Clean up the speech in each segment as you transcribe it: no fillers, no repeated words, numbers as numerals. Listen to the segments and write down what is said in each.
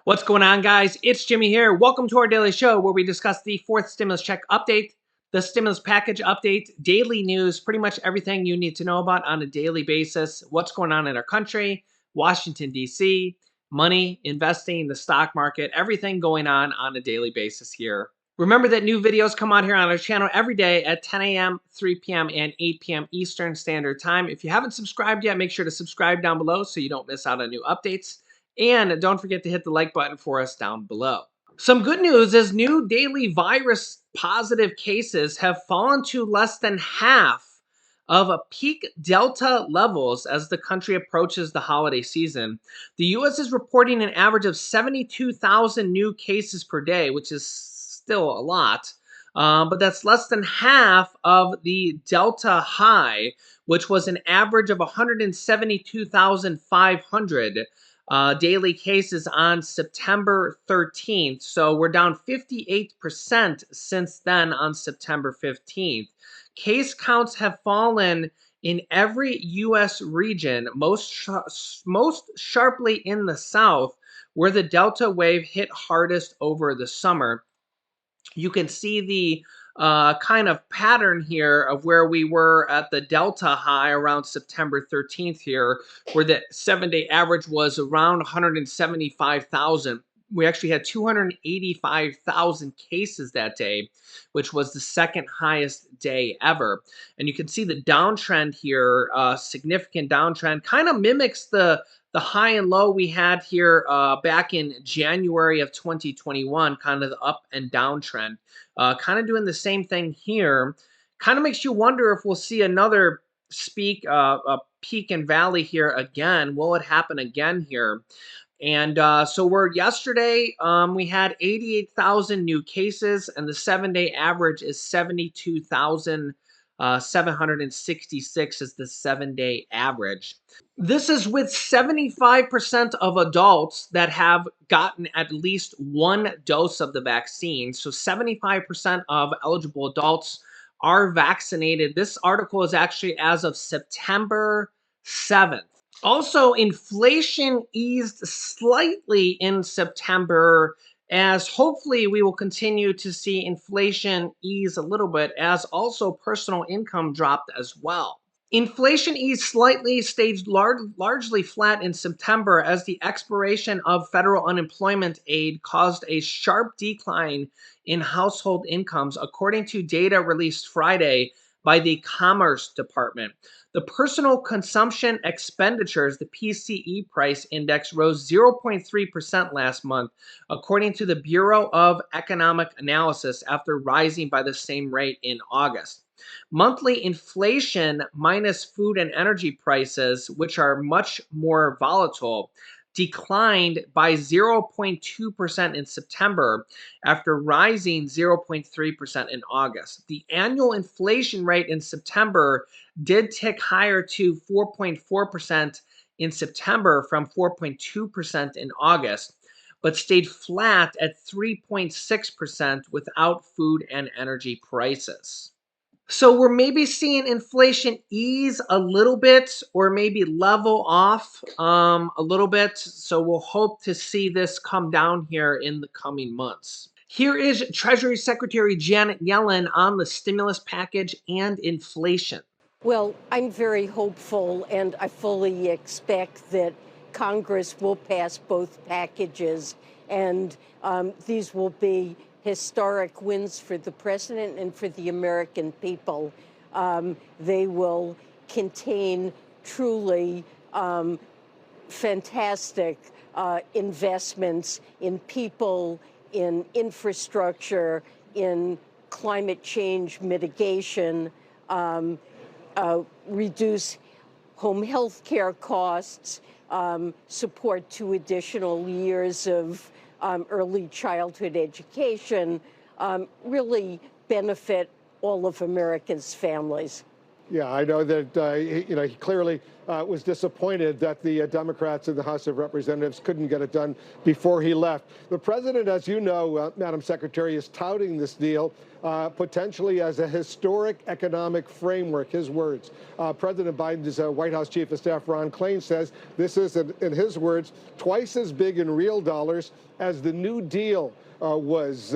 What's going on, guys? It's Jimmy here. Welcome to our daily show where we discuss the fourth stimulus check update, the stimulus package update, daily news, pretty much everything you need to know about on a daily basis, what's going on in our country, Washington, D.C., money, investing, the stock market, everything going on a daily basis here. Remember that new videos come out here on our channel every day at 10 a.m., 3 p.m., and 8 p.m. Eastern Standard Time. If you haven't subscribed yet, make sure to subscribe down below so you don't miss out on new updates. And don't forget to hit the like button for us down below. Some good news is new daily virus positive cases have fallen to less than half of a peak Delta levels as the country approaches the holiday season. The U.S. is reporting an average of 72,000 new cases per day, which is still a lot. But that's less than half of the Delta high, which was an average of 172,500 daily cases on September 13th. So we're down 58% since then on September 15th. Case counts have fallen in every U.S. region, most sharply in the South, where the Delta wave hit hardest over the summer. You can see the kind of pattern here of where we were at the Delta high around September 13th here, where the 7-day average was around 175,000. We actually had 285,000 cases that day, which was the second highest day ever. And you can see the downtrend here, significant downtrend, kind of mimics the high and low we had here back in January of 2021, kind of the up and down trend. Kind of doing the same thing here. Kind of makes you wonder if we'll see another a peak and valley here again. Will it happen again here? And so yesterday, we had 88,000 new cases, and the 7-day average is 72,766 is the 7-day average. This is with 75% of adults that have gotten at least one dose of the vaccine. So 75% of eligible adults are vaccinated. This article is actually as of September 7th. Also, inflation eased slightly in September, as hopefully we will continue to see inflation ease a little bit, as also personal income dropped as well. Inflation eased slightly, stayed largely flat in September as the expiration of federal unemployment aid caused a sharp decline in household incomes, according to data released Friday by the Commerce Department. The personal consumption expenditures, the PCE price index, rose 0.3% last month, according to the Bureau of Economic Analysis, after rising by the same rate in August. Monthly inflation minus food and energy prices, which are much more volatile, declined by 0.2% in September after rising 0.3% in August. The annual inflation rate in September did tick higher to 4.4% in September from 4.2% in August, but stayed flat at 3.6% without food and energy prices. So we're maybe seeing inflation ease a little bit or maybe level off a little bit. So we'll hope to see this come down here in the coming months. Here is Treasury Secretary Janet Yellen on the stimulus package and inflation. Well, I'm very hopeful, and I fully expect that Congress will pass both packages, and these will be historic wins for the president and for the American people. They will contain truly fantastic investments in people, in infrastructure, in climate change mitigation, reduce home health care costs, support 2 additional years of early childhood education, really benefit all of America's families. Yeah, I know that he clearly was disappointed that the Democrats in the House of Representatives couldn't get it done before he left. The president, as you know, Madam Secretary, is touting this deal potentially as a historic economic framework. His words. President Biden's White House Chief of Staff Ron Klain says this is, in his words, twice as big in real dollars as the New Deal was.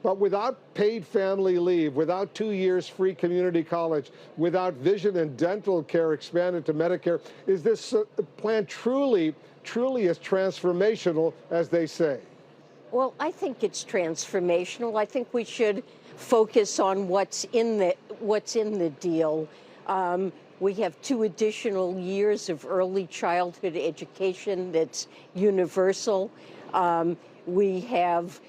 But without paid family leave, without 2 years free community college, without vision and dental care expanded to Medicare, is this plan truly as transformational as they say? Well, I think it's transformational. I think we should focus on what's in the deal. We have 2 additional years of early childhood education that's universal. We have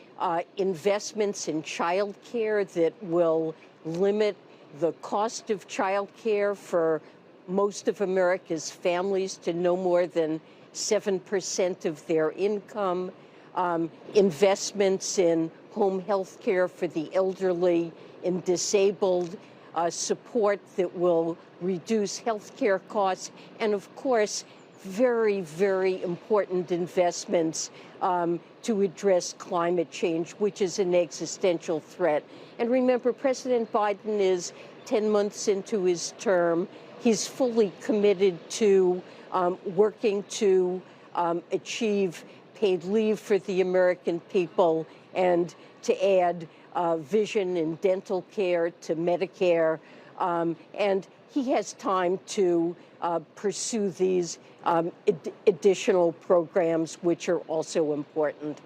investments in child care that will limit the cost of child care for most of America's families to no more than 7% of their income. Investments in home health care for the elderly and disabled, support that will reduce health care costs, and of course, very, very important investments to address climate change, which is an existential threat. And remember, President Biden is 10 months into his term. He's fully committed to working to achieve paid leave for the American people and to add vision and dental care to Medicare. And he has time to pursue these additional programs, which are also important.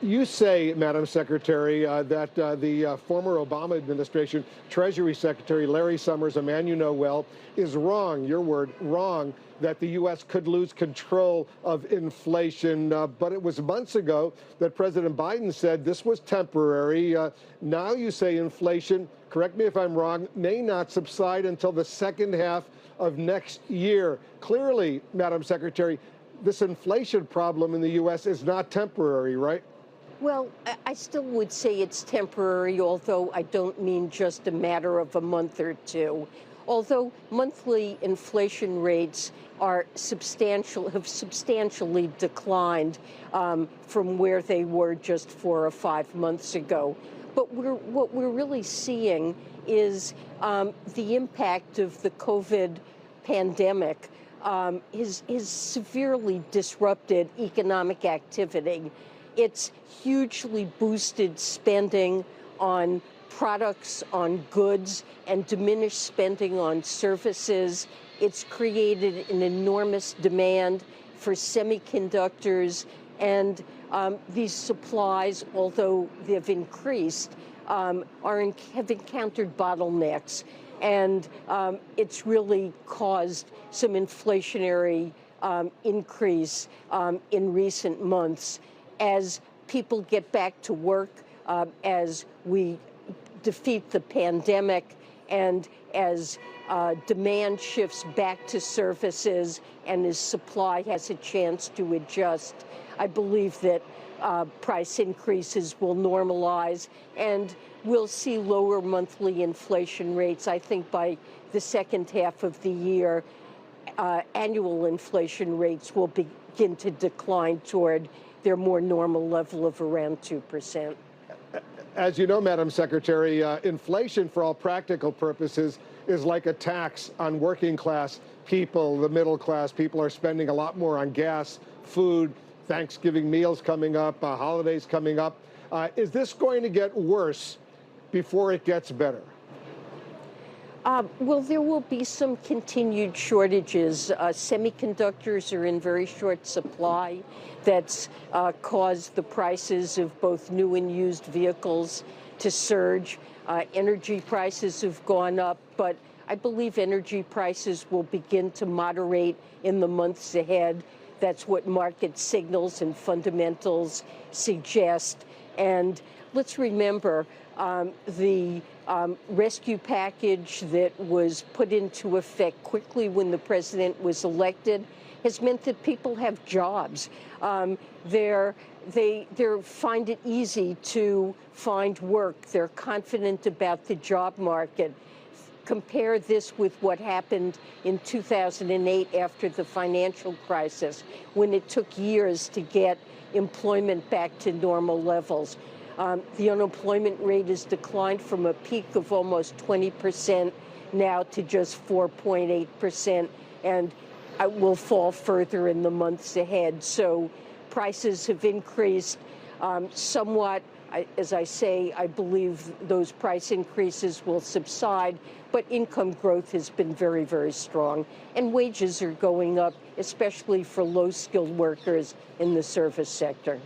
You say, Madam Secretary, that the former Obama administration Treasury Secretary Larry Summers, a man you know well, is wrong, your word, wrong, that the U.S. could lose control of inflation. But it was months ago that President Biden said this was temporary. Now you say inflation, correct me if I'm wrong, may not subside until the second half of next year. Clearly, Madam Secretary, this inflation problem in the U.S. is not temporary, right? Well, I still would say it's temporary, although I don't mean just a matter of a month or two. Although monthly inflation rates have substantially declined from where they were just 4 or 5 months ago. But what we're really seeing is the impact of the COVID pandemic has severely disrupted economic activity. It's hugely boosted spending on products, on goods, and diminished spending on services. It's created an enormous demand for semiconductors, and these supplies, although they've increased, have encountered bottlenecks. And it's really caused some inflationary increase in recent months. As people get back to work, as we defeat the pandemic, and as demand shifts back to services, and as supply has a chance to adjust, I believe that price increases will normalize, and we'll see lower monthly inflation rates. I think by the second half of the year, annual inflation rates will begin to decline toward their more normal level of around 2%. As you know, Madam Secretary, inflation, for all practical purposes, is like a tax on working class people. The middle class people are spending a lot more on gas, food, Thanksgiving meals coming up, holidays coming up. Is this going to get worse before it gets better? Well, there will be some continued shortages. Semiconductors are in very short supply. That's caused the prices of both new and used vehicles to surge. Energy prices have gone up, but I believe energy prices will begin to moderate in the months ahead. That's what market signals and fundamentals suggest. And let's remember the rescue package that was put into effect quickly when the president was elected has meant that people have jobs. They find it easy to find work. They're confident about the job market. compare this with what happened in 2008 after the financial crisis, when it took years to get employment back to normal levels. The unemployment rate has declined from a peak of almost 20% now to just 4.8%, and it will fall further in the months ahead. So prices have increased somewhat. As I say, I believe those price increases will subside, but income growth has been very, very strong, and wages are going up, especially for low-skilled workers in the service sector.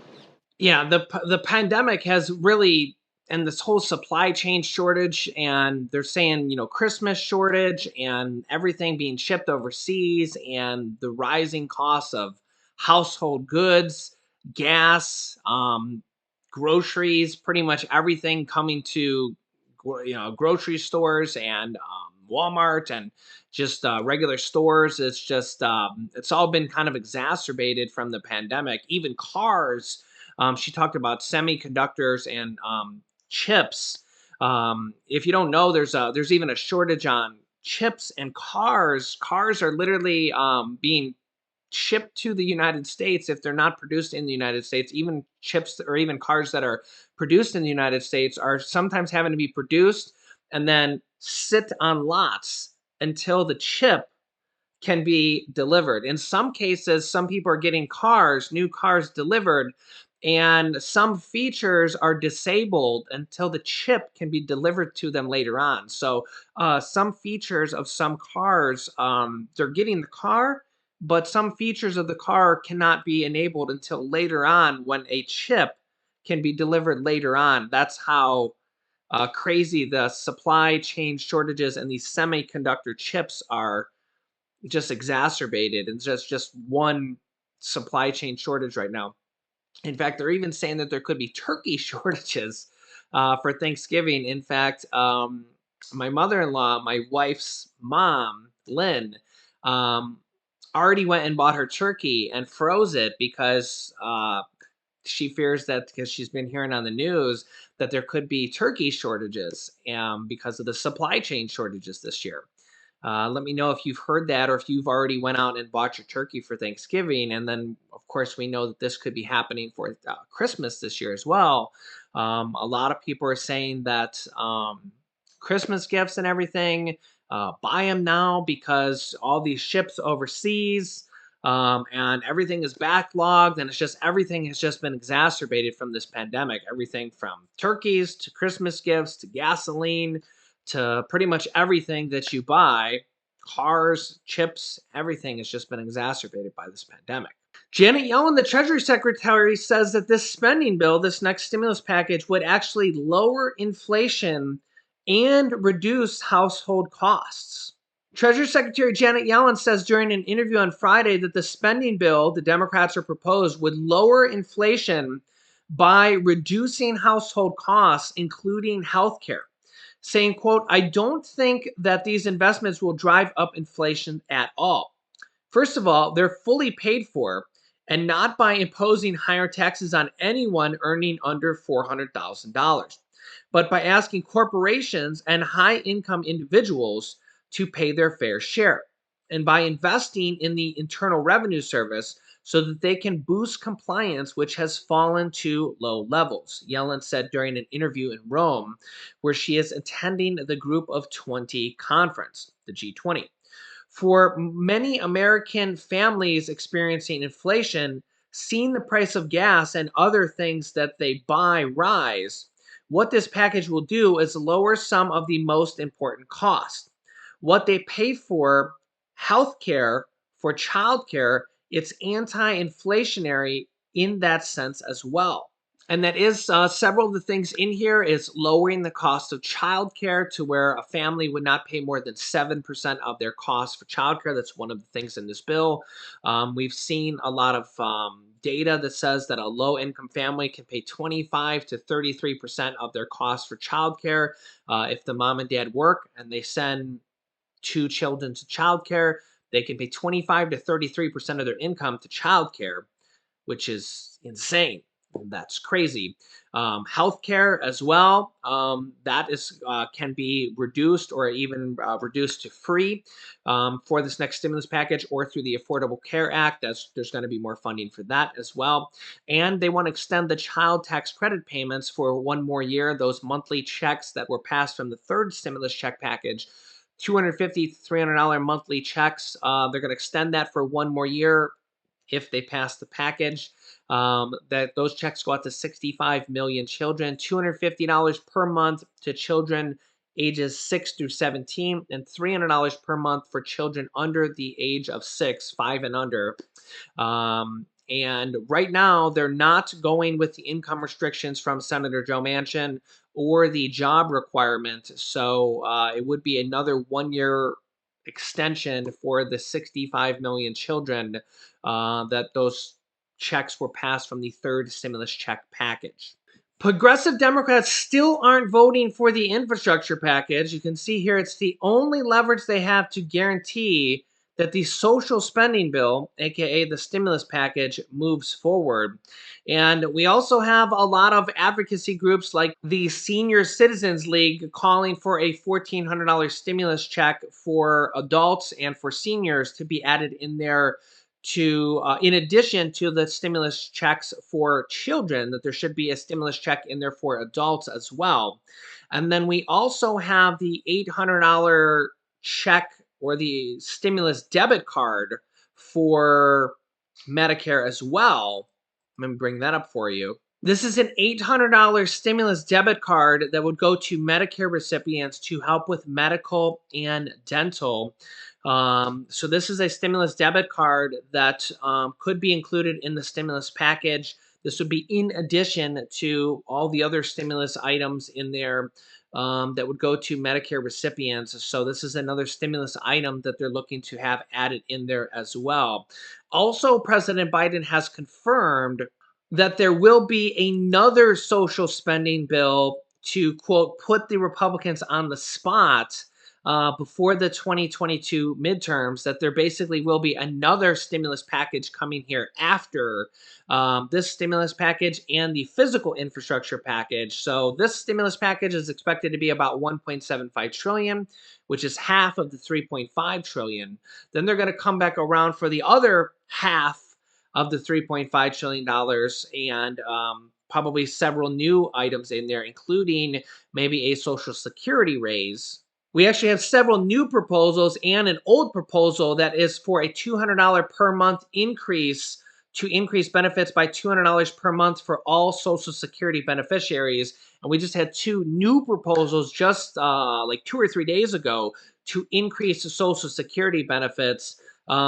Yeah, the pandemic has really, and this whole supply chain shortage, and they're saying, Christmas shortage and everything being shipped overseas, and the rising costs of household goods, gas, groceries, pretty much everything coming to grocery stores and Walmart and just regular stores. It's all been kind of exacerbated from the pandemic. Even cars, she talked about semiconductors and chips. If you don't know, there's even a shortage on chips and cars. Cars are literally being shipped to the United States if they're not produced in the United States. Even chips or even cars that are produced in the United States are sometimes having to be produced and then sit on lots until the chip can be delivered. In some cases, some people are getting new cars delivered, and some features are disabled until the chip can be delivered to them later on. So, some features of some cars, they're getting the car, but some features of the car cannot be enabled until later on when a chip can be delivered later on. That's how crazy the supply chain shortages and these semiconductor chips are just exacerbated, and just one supply chain shortage right now. In fact, they're even saying that there could be turkey shortages for Thanksgiving. In fact, my mother-in-law, my wife's mom, Lynn, um, already went and bought her turkey and froze it because she fears that, because she's been hearing on the news that there could be turkey shortages because of the supply chain shortages this year. Let me know if you've heard that, or if you've already went out and bought your turkey for Thanksgiving. And then, of course, we know that this could be happening for Christmas this year as well. A lot of people are saying that Christmas gifts and everything, buy them now because all these ships overseas, and everything is backlogged, and everything has just been exacerbated from this pandemic. Everything from turkeys to Christmas gifts to gasoline to pretty much everything that you buy, cars, chips, everything has just been exacerbated by this pandemic. Janet Yellen, the Treasury Secretary, says that this spending bill, this next stimulus package, would actually lower inflation and reduce household costs. Treasury Secretary Janet Yellen says during an interview on Friday that the spending bill the Democrats are proposed would lower inflation by reducing household costs, including healthcare, saying, quote, "I don't think that these investments will drive up inflation at all. First of all, they're fully paid for, and not by imposing higher taxes on anyone earning under $400,000, but by asking corporations and high income individuals to pay their fair share, and by investing in the Internal Revenue Service so that they can boost compliance, which has fallen to low levels," Yellen said during an interview in Rome, where she is attending the Group of 20 conference, the G20. For many American families experiencing inflation, seeing the price of gas and other things that they buy rise, what this package will do is lower some of the most important costs. What they pay for healthcare, for childcare, it's anti-inflationary in that sense as well. And that is several of the things in here is lowering the cost of childcare to where a family would not pay more than 7% of their costs for childcare. That's one of the things in this bill. We've seen a lot of data that says that a low income family can pay 25 to 33% of their costs for childcare. If the mom and dad work and they send two children to childcare, they can pay 25 to 33% of their income to childcare, which is insane. That's crazy. Healthcare as well. That is can be reduced or even reduced to free for this next stimulus package or through the Affordable Care Act. There's going to be more funding for that as well. And they want to extend the child tax credit payments for one more year. Those monthly checks that were passed from the third stimulus check package. $250, $300 monthly checks. They're going to extend that for one more year if they pass the package. That those checks go out to 65 million children, $250 per month to children ages 6 through 17, and $300 per month for children under the age of 6, 5 and under. And right now, they're not going with the income restrictions from Senator Joe Manchin or the job requirement. So it would be another 1 year extension for the 65 million children that those checks were passed from the third stimulus check package. Progressive Democrats still aren't voting for the infrastructure package. You can see here it's the only leverage they have to guarantee that the social spending bill, aka the stimulus package, moves forward. And we also have a lot of advocacy groups like the Senior Citizens League calling for a $1,400 stimulus check for adults and for seniors to be added in there to in addition to the stimulus checks for children, that there should be a stimulus check in there for adults as well. And then we also have the $800 check or the stimulus debit card for Medicare as well. Let me bring that up for you. This is an $800 stimulus debit card that would go to Medicare recipients to help with medical and dental. So this is a stimulus debit card that could be included in the stimulus package. This would be in addition to all the other stimulus items in there that would go to Medicare recipients. So this is another stimulus item that they're looking to have added in there as well. Also, President Biden has confirmed that there will be another social spending bill to, quote, put the Republicans on the spot before the 2022 midterms, that there basically will be another stimulus package coming here after this stimulus package and the physical infrastructure package. So this stimulus package is expected to be about 1.75 trillion, which is half of the 3.5 trillion. Then they're going to come back around for the other half of the $3.5 trillion and probably several new items in there, including maybe a Social Security raise. We actually have several new proposals and an old proposal that is for a $200 per month increase to increase benefits by $200 per month for all Social Security beneficiaries. And we just had two new proposals just like 2 or 3 days ago to increase the Social Security benefits.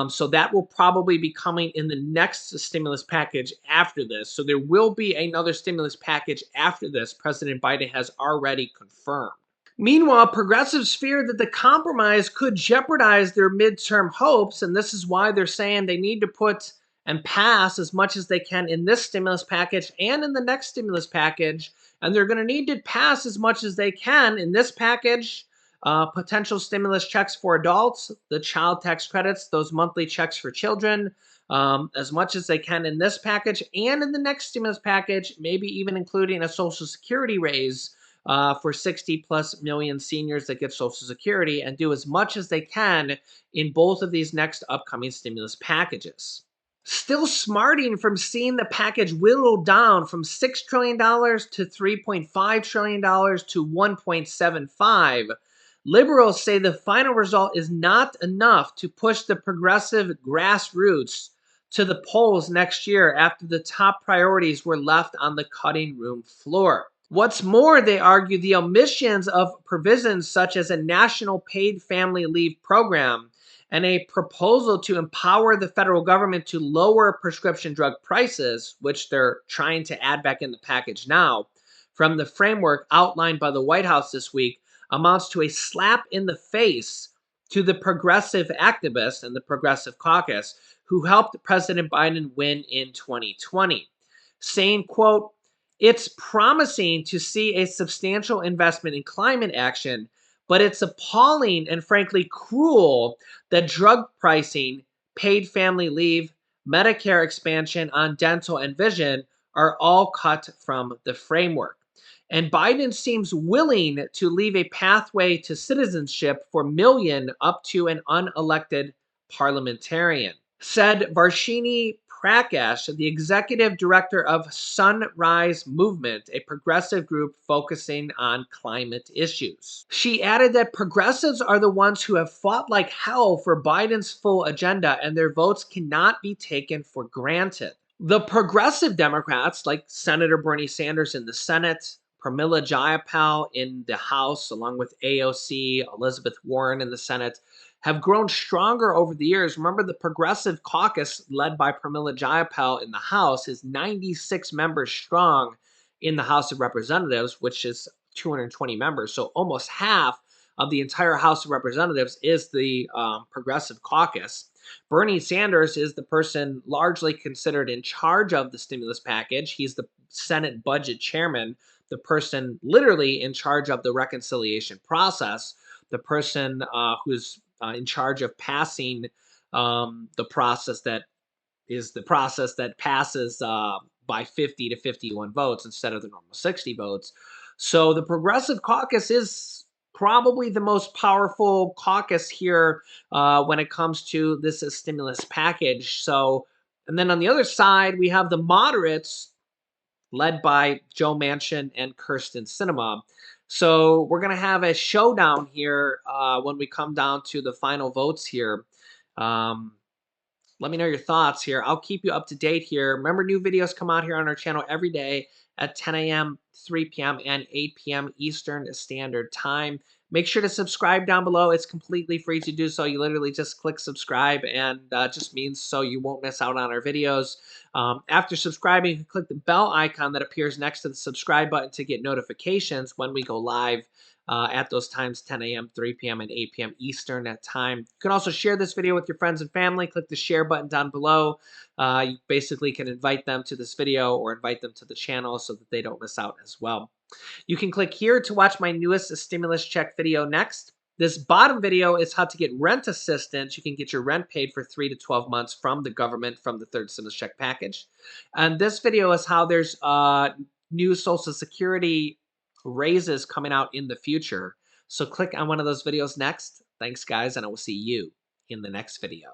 So that will probably be coming in the next stimulus package after this. So there will be another stimulus package after this. President Biden has already confirmed. Meanwhile, progressives fear that the compromise could jeopardize their midterm hopes, and this is why they're saying they need to put and pass as much as they can in this stimulus package and in the next stimulus package. And they're going to need to pass as much as they can in this package. Potential stimulus checks for adults, the child tax credits, those monthly checks for children, as much as they can in this package and in the next stimulus package, maybe even including a Social Security raise for 60 plus million seniors that get Social Security, and do as much as they can in both of these next upcoming stimulus packages. Still smarting from seeing the package whittled down from $6 trillion to $3.5 trillion to 1.75. Liberals say the final result is not enough to push the progressive grassroots to the polls next year after the top priorities were left on the cutting room floor. What's more, they argue the omissions of provisions such as a national paid family leave program and a proposal to empower the federal government to lower prescription drug prices, which they're trying to add back in the package now, from the framework outlined by the White House this week, amounts to a slap in the face to the progressive activists and the Progressive Caucus who helped President Biden win in 2020, saying, quote, "It's promising to see a substantial investment in climate action, but it's appalling and frankly cruel that drug pricing, paid family leave, Medicare expansion on dental and vision are all cut from the framework. And Biden seems willing to leave a pathway to citizenship for million up to an unelected parliamentarian. Said Varshini Prakash, the executive director of Sunrise Movement, a progressive group focusing on climate issues. She added that progressives are the ones who have fought like hell for Biden's full agenda, and their votes cannot be taken for granted. The progressive Democrats, like Senator Bernie Sanders in the Senate, Pramila Jayapal in the House, along with AOC, Elizabeth Warren in the Senate, have grown stronger over the years. Remember, the Progressive Caucus, led by Pramila Jayapal in the House, is 96 members strong in the House of Representatives, which is 220 members. So almost half of the entire House of Representatives is the Progressive Caucus. Bernie Sanders is the person largely considered in charge of the stimulus package. He's the Senate budget chairman, the person literally in charge of the reconciliation process, the person who's in charge of passing the process that is the process that passes by 50 to 51 votes instead of the normal 60 votes. So the Progressive Caucus is probably the most powerful caucus here when it comes to this stimulus package. So, and then on the other side, we have the moderates led by Joe Manchin and Kirsten Sinema. So we're going to have a showdown here when we come down to the final votes here. Um, Let me know your thoughts here. I'll keep you up to date here. Remember, new videos come out here on our channel every day at 10 a.m., 3 p.m., and 8 p.m. Eastern Standard Time. Make sure to subscribe down below. It's completely free to do so. You literally just click subscribe, and just means so you won't miss out on our videos. After subscribing, you can click the bell icon that appears next to the subscribe button to get notifications when we go live at those times, 10 a.m., 3 p.m., and 8 p.m. Eastern at time. You can also share this video with your friends and family. Click the share button down below. You basically can invite them to this video or invite them to the channel so that they don't miss out as well. You can click here to watch my newest stimulus check video next. This bottom video is how to get rent assistance. You can get your rent paid for 3 to 12 months from the government from the third stimulus check package. And this video is how there's new Social Security raises coming out in the future. So click on one of those videos next. Thanks, guys, and I will see you in the next video.